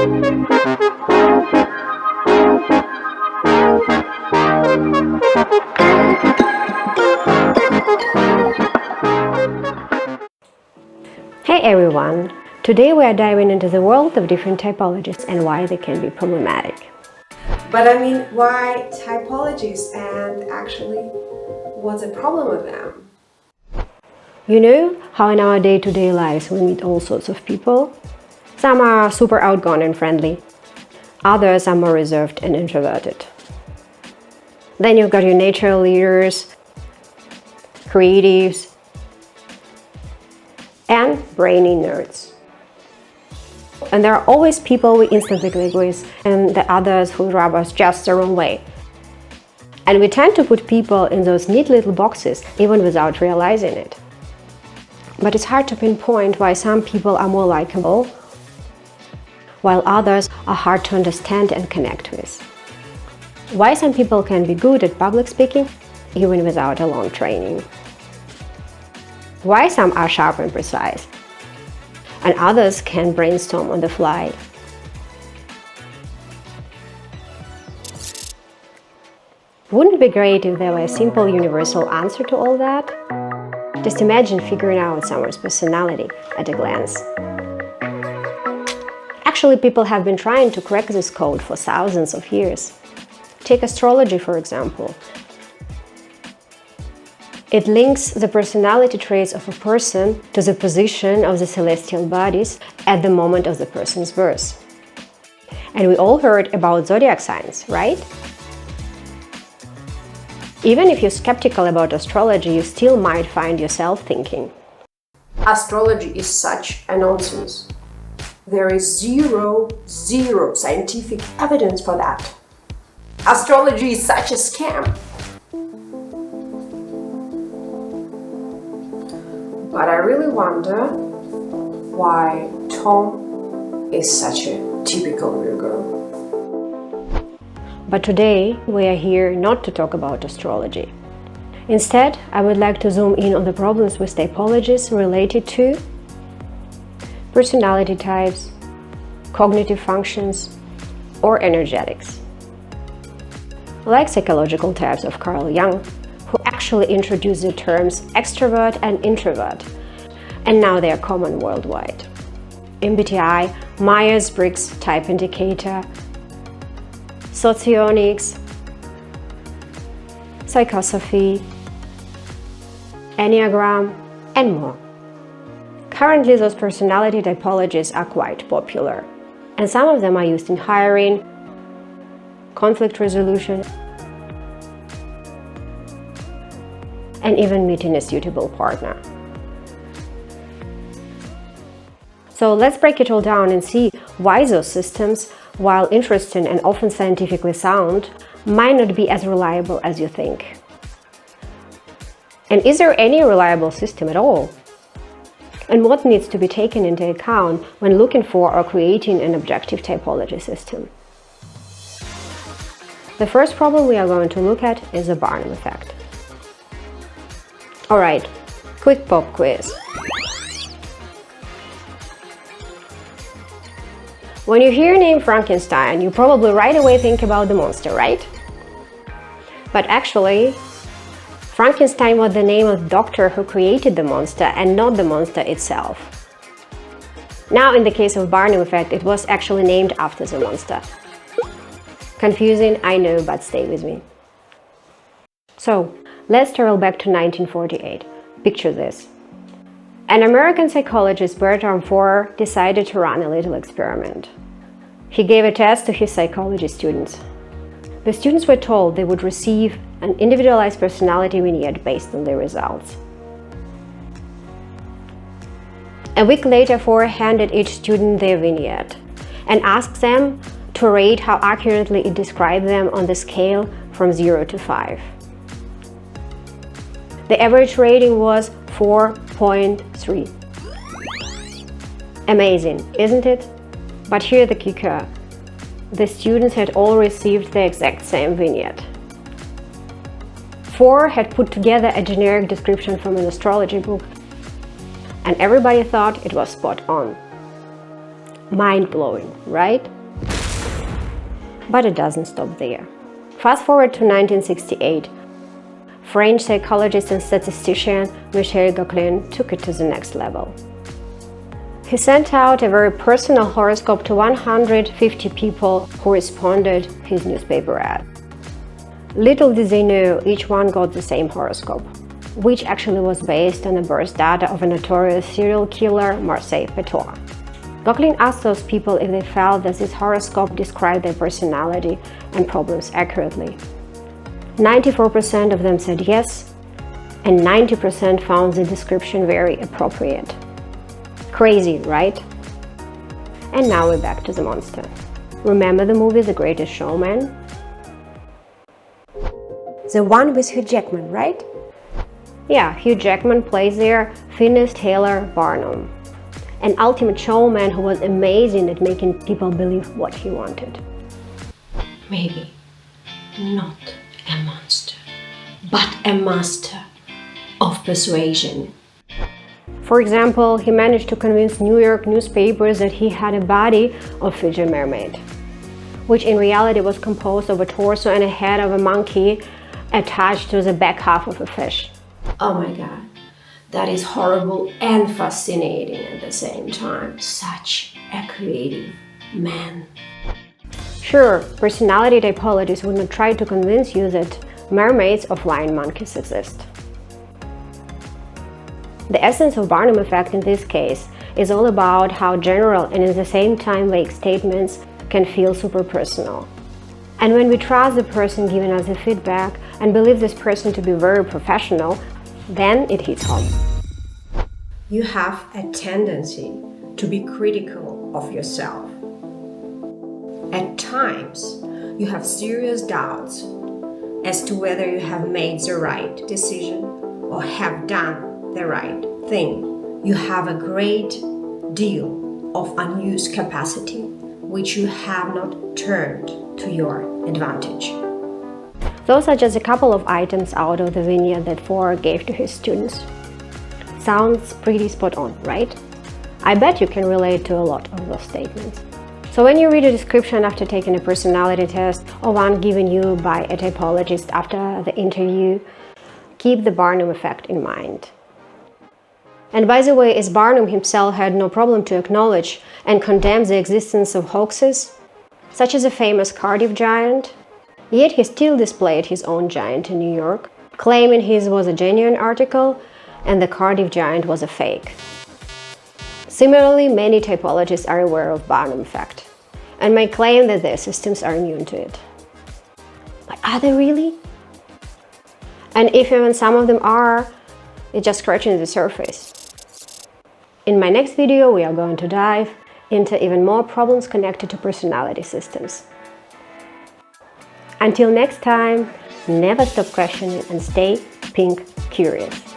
Hey everyone! Today we are diving into the world of different typologies and why they can be problematic. But I mean, why typologies, and actually, what's the problem with them? You know how in our day-to-day lives we meet all sorts of people? Some are super outgoing and friendly. Others are more reserved and introverted. Then you've got your natural leaders, creatives, and brainy nerds. And there are always people we instantly click with and the others who rub us just the wrong way. And we tend to put people in those neat little boxes even without realizing it. But it's hard to pinpoint why some people are more likable, while others are hard to understand and connect with. Why some people can be good at public speaking even without a long training. Why some are sharp and precise, and others can brainstorm on the fly. Wouldn't it be great if there were a simple universal answer to all that? Just imagine figuring out someone's personality at a glance. Actually, people have been trying to crack this code for thousands of years. Take astrology, for example. It links the personality traits of a person to the position of the celestial bodies at the moment of the person's birth. And we all heard about zodiac signs, right? Even if you're skeptical about astrology, you still might find yourself thinking, Astrology is such a nonsense. There is zero scientific evidence for that. Astrology is such a scam. But I really wonder why Tom is such a typical Virgo. But today we are here not to talk about astrology. Instead, I would like to zoom in on the problems with typologies related to personality types, cognitive functions, or energetics. Like psychological types of Carl Jung, who actually introduced the terms extrovert and introvert, and now they are common worldwide. MBTI, Myers-Briggs Type Indicator, Socionics, Psychosophy, Enneagram, and more. Currently, those personality typologies are quite popular, and some of them are used in hiring, conflict resolution, and even meeting a suitable partner. So let's break it all down and see why those systems, while interesting and often scientifically sound, might not be as reliable as you think. And is there any reliable system at all? And what needs to be taken into account when looking for or creating an objective typology system? The first problem we are going to look at is the Barnum effect. Alright, quick pop quiz. When you hear the name Frankenstein, you probably right away think about the monster, right? But actually, Frankenstein was the name of the doctor who created the monster and not the monster itself. Now, in the case of Barnum effect, it was actually named after the monster. Confusing, I know, but stay with me. So, let's travel back to 1948. Picture this. An American psychologist, barnum-forer, decided to run a little experiment. He gave a test to his psychology students. The students were told they would receive an individualized personality vignette based on their results. A week later, Forer handed each student their vignette and asked them to rate how accurately it described them on the scale from 0 to 5. The average rating was 4.3. Amazing, isn't it? But here's the kicker. The students had all received the exact same vignette. Forer had put together a generic description from an astrology book, and everybody thought it was spot on. Mind-blowing, right? But it doesn't stop there. Fast forward to 1968. French psychologist and statistician Michel Gauquelin took it to the next level. He sent out a very personal horoscope to 150 people who responded to his newspaper ad. Little did they know, each one got the same horoscope, which actually was based on the birth data of a notorious serial killer, Marseille Petois. Gauquelin asked those people if they felt that this horoscope described their personality and problems accurately. 94% of them said yes, and 90% found the description very appropriate. Crazy, right? And now we're back to the monster. Remember the movie The Greatest Showman? The one with Hugh Jackman, right? Yeah, Hugh Jackman plays there Phineas Taylor Barnum, an ultimate showman who was amazing at making people believe what he wanted. Maybe not a monster, but a master of persuasion. For example, he managed to convince New York newspapers that he had a body of Fiji mermaid, which in reality was composed of a torso and a head of a monkey attached to the back half of a fish. Oh my god, that is horrible and fascinating at the same time. Such a creative man. Sure, personality typologies would not try to convince you that mermaids or flying monkeys exist. The essence of Barnum effect in this case is all about how general and at the same time vague statements can feel super personal. And when we trust the person giving us the feedback and believe this person to be very professional, then it hits home. You have a tendency to be critical of yourself. At times, you have serious doubts as to whether you have made the right decision or have done the right thing. You have a great deal of unused capacity, which you have not turned to your advantage. Those are just a couple of items out of the vignette that Forer gave to his students. Sounds pretty spot on, right? I bet you can relate to a lot of those statements. So when you read a description after taking a personality test or one given you by a typologist after the interview, keep the Barnum effect in mind. And by the way, as Barnum himself had no problem to acknowledge and condemn the existence of hoaxes, such as a famous Cardiff giant, yet he still displayed his own giant in New York, claiming his was a genuine article and the Cardiff giant was a fake. Similarly, many typologists are aware of Barnum effect and may claim that their systems are immune to it. But are they really? And if even some of them are, it's just scratching the surface. In my next video, we are going to dive into even more problems connected to personality systems. Until next time, never stop questioning and stay pink curious.